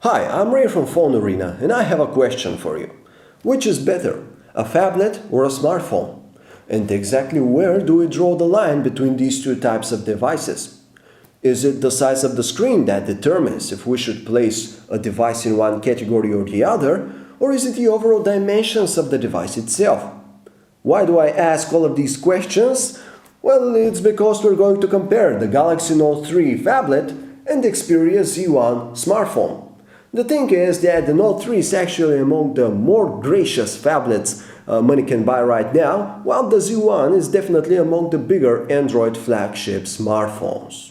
Hi, I'm Ray from PhoneArena and I have a question for you. Which is better, a phablet or a smartphone? And exactly where do we draw the line between these two types of devices? Is it the size of the screen that determines if we should place a device in one category or the other, or is it the overall dimensions of the device itself? Why do I ask all of these questions? Well, it's because we're going to compare the Galaxy Note 3 phablet and the Xperia Z1 smartphone. The thing is that the Note 3 is actually among the more gracious phablets money can buy right now, while the Z1 is definitely among the bigger Android flagship smartphones.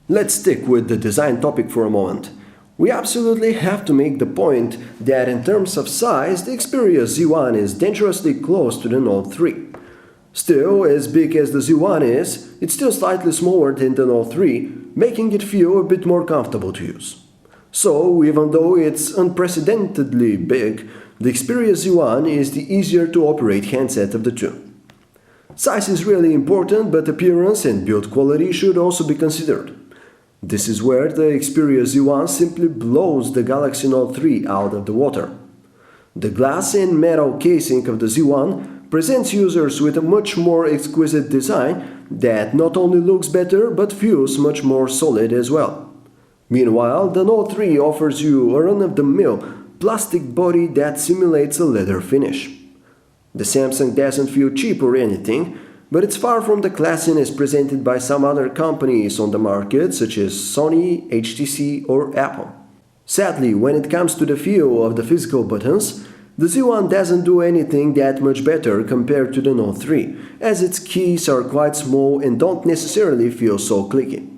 Let's stick with the design topic for a moment. We absolutely have to make the point that in terms of size, the Xperia Z1 is dangerously close to the Note 3. Still, as big as the Z1 is, it's still slightly smaller than the Note 3, making it feel a bit more comfortable to use. So, even though it's unprecedentedly big, the Xperia Z1 is the easier to operate handset of the two. Size is really important, but appearance and build quality should also be considered. This is where the Xperia Z1 simply blows the Galaxy Note 3 out of the water. The glass and metal casing of the Z1 presents users with a much more exquisite design that not only looks better but feels much more solid as well. Meanwhile, the Note 3 offers you a run-of-the-mill plastic body that simulates a leather finish. The Samsung doesn't feel cheap or anything, but it's far from the classiness presented by some other companies on the market such as Sony, HTC or Apple. Sadly, when it comes to the feel of the physical buttons, the Z1 doesn't do anything that much better compared to the Note 3, as its keys are quite small and don't necessarily feel so clicky.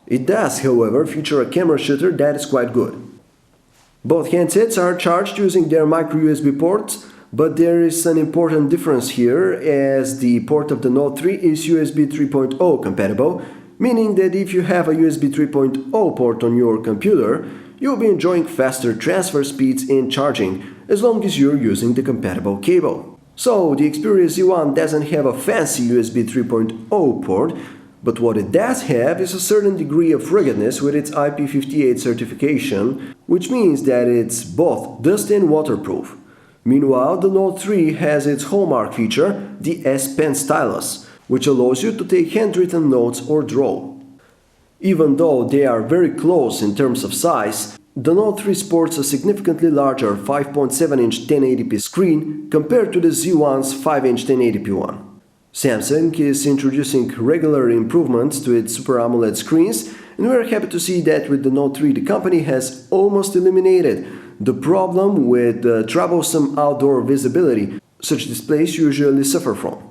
It does, however, feature a camera shutter that is quite good. Both handsets are charged using their micro-USB ports, but there is an important difference here, as the port of the Note 3 is USB 3.0 compatible, meaning that if you have a USB 3.0 port on your computer, you'll be enjoying faster transfer speeds and charging, as long as you're using the compatible cable. So, the Xperia Z1 doesn't have a fancy USB 3.0 port, but what it does have is a certain degree of ruggedness with its IP58 certification, which means that it's both dust and waterproof. Meanwhile, the Note 3 has its hallmark feature, the S Pen stylus, which allows you to take handwritten notes or draw. Even though they are very close in terms of size, the Note 3 sports a significantly larger 5.7-inch 1080p screen compared to the Z1's 5-inch 1080p one. Samsung is introducing regular improvements to its Super AMOLED screens, and we're happy to see that with the Note 3 the company has almost eliminated the problem with troublesome outdoor visibility such displays usually suffer from.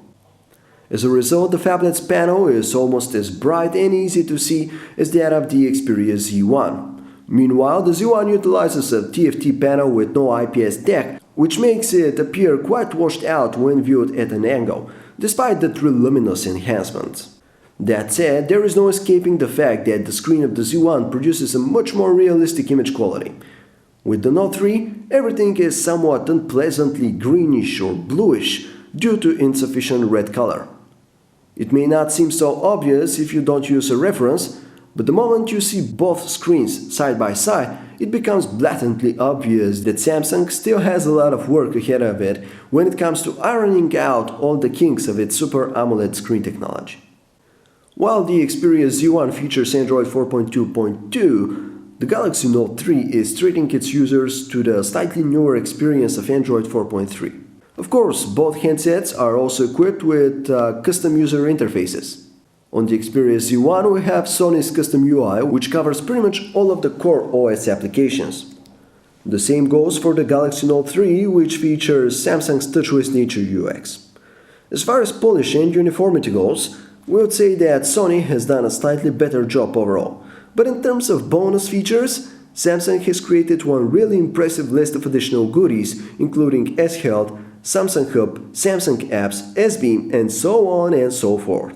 As a result, the phablet's panel is almost as bright and easy to see as that of the Xperia Z1. Meanwhile, the Z1 utilizes a TFT panel with no IPS deck, which makes it appear quite washed out when viewed at an angle, despite the true luminous enhancements. That said, there is no escaping the fact that the screen of the Z1 produces a much more realistic image quality. With the Note 3, everything is somewhat unpleasantly greenish or bluish due to insufficient red color. It may not seem so obvious if you don't use a reference, but the moment you see both screens side by side, it becomes blatantly obvious that Samsung still has a lot of work ahead of it when it comes to ironing out all the kinks of its Super AMOLED screen technology. While the Xperia Z1 features Android 4.2.2, the Galaxy Note 3 is treating its users to the slightly newer experience of Android 4.3. Of course, both handsets are also equipped with custom user interfaces. On the Xperia Z1 we have Sony's custom UI, which covers pretty much all of the core OS applications. The same goes for the Galaxy Note 3, which features Samsung's TouchWiz Nature UX. As far as polish and uniformity goes, we would say that Sony has done a slightly better job overall. But in terms of bonus features, Samsung has created one really impressive list of additional goodies, including S-Health, Samsung Hub, Samsung Apps, S-Beam, and so on and so forth.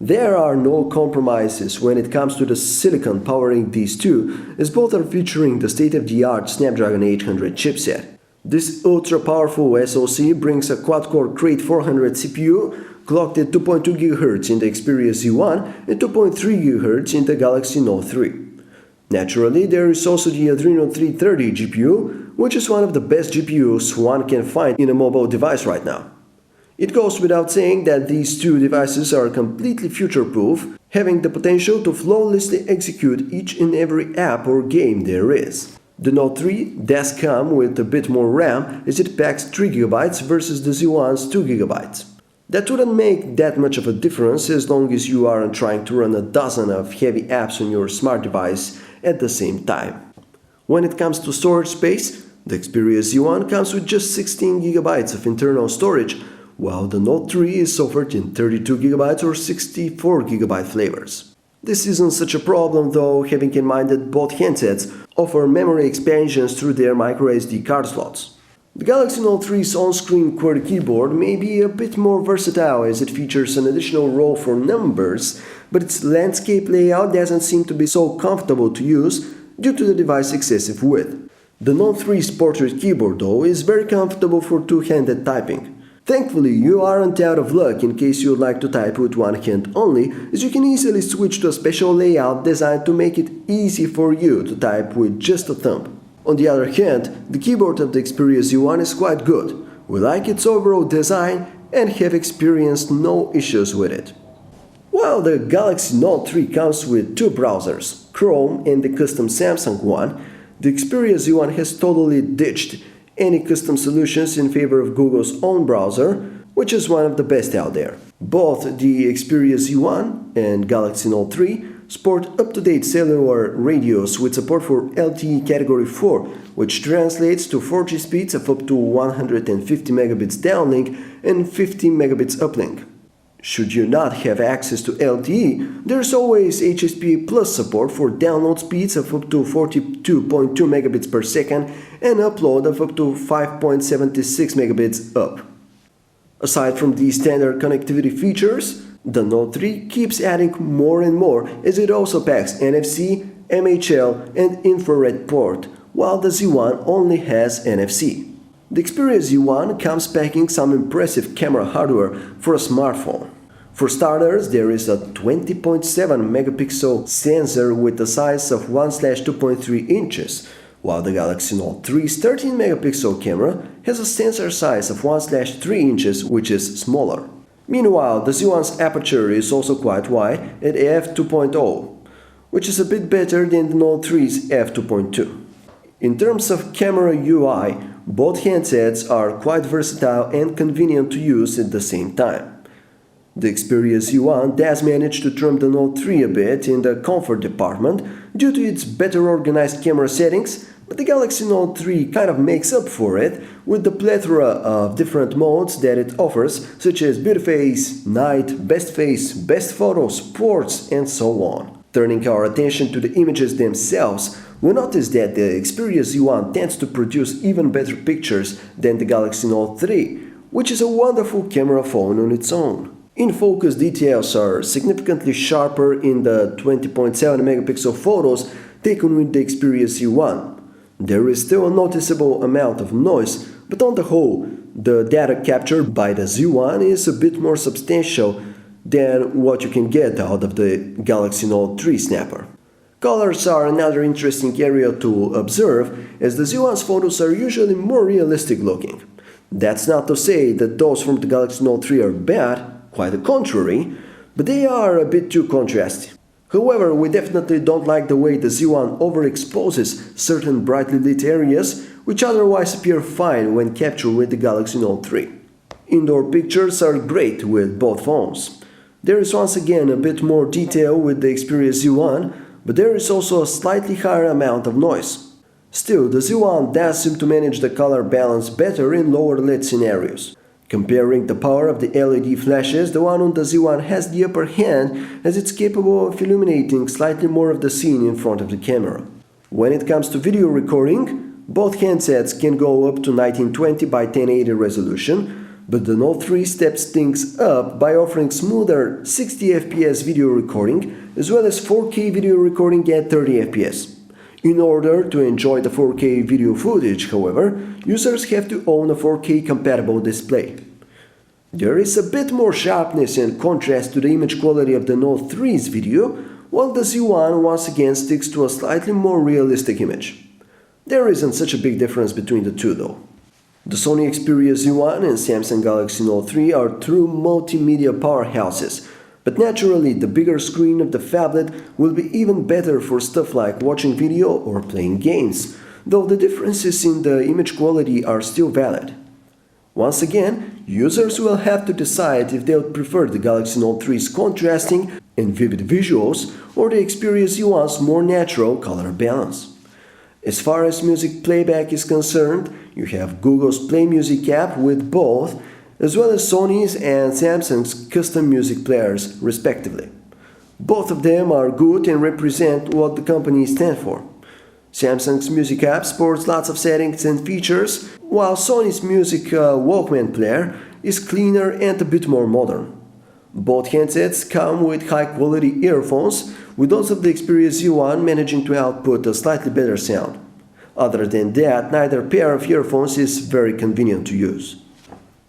There are no compromises when it comes to the silicon powering these two, as both are featuring the state-of-the-art Snapdragon 800 chipset. This ultra-powerful SoC brings a quad-core Crate 400 CPU, clocked at 2.2 GHz in the Xperia Z1 and 2.3 GHz in the Galaxy Note 3. Naturally, there is also the Adreno 330 GPU, which is one of the best GPUs one can find in a mobile device right now. It goes without saying that these two devices are completely future-proof, having the potential to flawlessly execute each and every app or game there is. The Note 3 does come with a bit more RAM as it packs 3GB versus the Z1's 2GB. That wouldn't make that much of a difference as long as you aren't trying to run a dozen of heavy apps on your smart device at the same time. When it comes to storage space, the Xperia Z1 comes with just 16GB of internal storage, while the Note 3 is offered in 32GB or 64GB flavors. This isn't such a problem though, having in mind that both handsets offer memory expansions through their microSD card slots. The Galaxy Note 3's on-screen QWERTY keyboard may be a bit more versatile as it features an additional row for numbers, but its landscape layout doesn't seem to be so comfortable to use due to the device's excessive width. The Note 3's portrait keyboard though is very comfortable for two-handed typing. Thankfully, you aren't out of luck in case you'd like to type with one hand only, as you can easily switch to a special layout designed to make it easy for you to type with just a thumb. On the other hand, the keyboard of the Xperia Z1 is quite good. We like its overall design and have experienced no issues with it. While the Galaxy Note 3 comes with two browsers, Chrome and the custom Samsung one, the Xperia Z1 has totally ditched any custom solutions in favor of Google's own browser, which is one of the best out there. Both the Xperia Z1 and Galaxy Note 3 sport up-to-date cellular radios with support for LTE Category 4, which translates to 4G speeds of up to 150 megabits downlink and 50 megabits uplink. Should you not have access to LTE, there's always HSPA Plus support for download speeds of up to 42.2 megabits per second and upload of up to 5.76 megabits up. Aside from these standard connectivity features, the Note 3 keeps adding more and more as it also packs NFC, MHL and infrared port, while the Z1 only has NFC. The Xperia Z1 comes packing some impressive camera hardware for a smartphone. For starters, there is a 20.7 megapixel sensor with a size of 1/2.3 inches, while the Galaxy Note 3's 13 megapixel camera has a sensor size of 1/3 inches, which is smaller. Meanwhile, the Z1's aperture is also quite wide at f2.0, which is a bit better than the Note 3's f2.2. In terms of camera UI, both handsets are quite versatile and convenient to use at the same time. The Xperia Z1 does manage to trim the Note 3 a bit in the comfort department due to its better organized camera settings, but the Galaxy Note 3 kind of makes up for it with the plethora of different modes that it offers, such as Beauty Face, Night, Best Face, Best Photos, Sports, and so on. Turning our attention to the images themselves, we notice that the Xperia Z1 tends to produce even better pictures than the Galaxy Note 3, which is a wonderful camera phone on its own. In-focus details are significantly sharper in the 20.7 megapixel photos taken with the Xperia Z1. There is still a noticeable amount of noise, but on the whole, the data captured by the Z1 is a bit more substantial than what you can get out of the Galaxy Note 3 snapper. Colors are another interesting area to observe, as the Z1's photos are usually more realistic looking. That's not to say that those from the Galaxy Note 3 are bad, quite the contrary, but they are a bit too contrasty. However, we definitely don't like the way the Z1 overexposes certain brightly lit areas, which otherwise appear fine when captured with the Galaxy Note 3. Indoor pictures are great with both phones. There is once again a bit more detail with the Xperia Z1, but there is also a slightly higher amount of noise. Still, the Z1 does seem to manage the color balance better in lower lit scenarios. Comparing the power of the LED flashes, the one on the Z1 has the upper hand as it's capable of illuminating slightly more of the scene in front of the camera. When it comes to video recording, both handsets can go up to 1920 by 1080 resolution, but the Note 3 steps things up by offering smoother 60 fps video recording as well as 4K video recording at 30 fps. In order to enjoy the 4K video footage, however, users have to own a 4K compatible display. There is a bit more sharpness and contrast to the image quality of the Note 3's video, while the Z1 once again sticks to a slightly more realistic image. There isn't such a big difference between the two though. The Sony Xperia Z1 and Samsung Galaxy Note 3 are true multimedia powerhouses, but naturally the bigger screen of the phablet will be even better for stuff like watching video or playing games, though the differences in the image quality are still valid. Once again, users will have to decide if they'll prefer the Galaxy Note 3's contrasting and vivid visuals or the Xperia Z1's more natural color balance. As far as music playback is concerned, you have Google's Play Music app with both, as well as Sony's and Samsung's custom music players, respectively. Both of them are good and represent what the companies stand for. Samsung's music app sports lots of settings and features, while Sony's music Walkman player is cleaner and a bit more modern. Both handsets come with high-quality earphones, with those of the Xperia Z1 managing to output a slightly better sound. Other than that, neither pair of earphones is very convenient to use.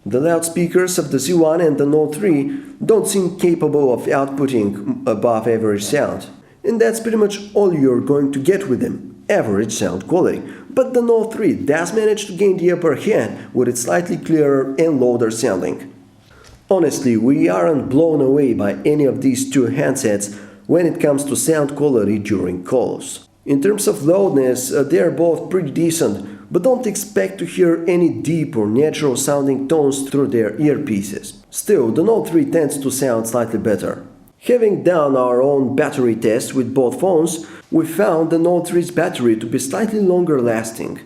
The loudspeakers of the Z1 and the Note 3 don't seem capable of outputting above-average sound, and that's pretty much all you're going to get with them, average sound quality. But the Note 3 does manage to gain the upper hand with its slightly clearer and louder sounding. Honestly, we aren't blown away by any of these two handsets when it comes to sound quality during calls. In terms of loudness, they are both pretty decent, but don't expect to hear any deep or natural sounding tones through their earpieces. Still, the Note 3 tends to sound slightly better. Having done our own battery test with both phones, we found the Note 3's battery to be slightly longer lasting.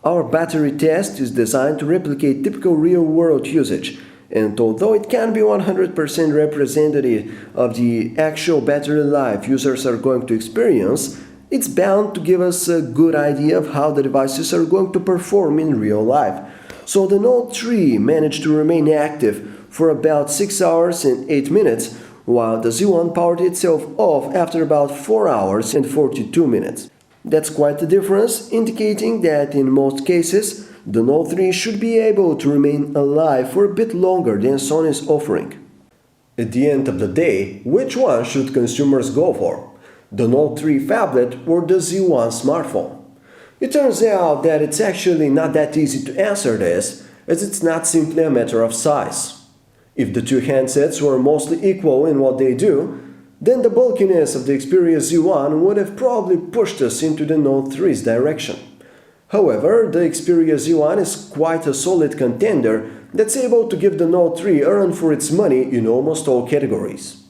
Our battery test is designed to replicate typical real-world usage, and although it can't be 100% representative of the actual battery life users are going to experience, it's bound to give us a good idea of how the devices are going to perform in real life. So the Note 3 managed to remain active for about 6 hours and 8 minutes, while the Z1 powered itself off after about 4 hours and 42 minutes. That's quite a difference, indicating that in most cases, the Note 3 should be able to remain alive for a bit longer than Sony's offering. At the end of the day, which one should consumers go for? The Note 3 phablet or the Z1 smartphone? It turns out that it's actually not that easy to answer this, as it's not simply a matter of size. If the two handsets were mostly equal in what they do, then the bulkiness of the Xperia Z1 would have probably pushed us into the Note 3's direction. However, the Xperia Z1 is quite a solid contender that's able to give the Note 3 a run for its money in almost all categories.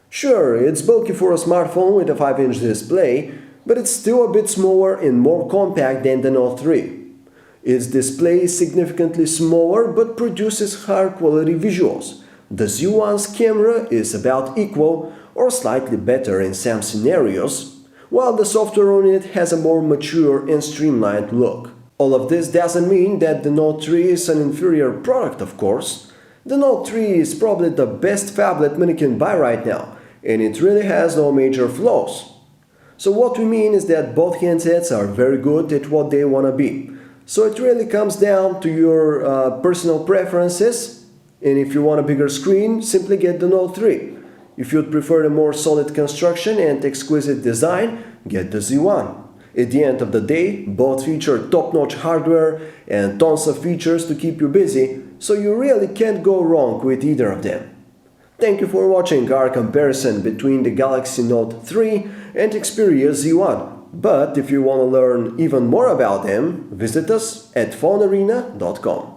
Sure, it's bulky for a smartphone with a 5-inch display, but it's still a bit smaller and more compact than the Note 3. Its display is significantly smaller but produces higher quality visuals. The Z1's camera is about equal or slightly better in some scenarios, while the software on it has a more mature and streamlined look. All of this doesn't mean that the Note 3 is an inferior product, of course. The Note 3 is probably the best phablet money can buy right now, and it really has no major flaws. So what we mean is that both handsets are very good at what they want to be. So it really comes down to your personal preferences, and if you want a bigger screen, simply get the Note 3. If you'd prefer a more solid construction and exquisite design, get the Z1. At the end of the day, both feature top-notch hardware and tons of features to keep you busy, so you really can't go wrong with either of them. Thank you for watching our comparison between the Galaxy Note 3 and Xperia Z1. But if you want to learn even more about them, visit us at PhoneArena.com.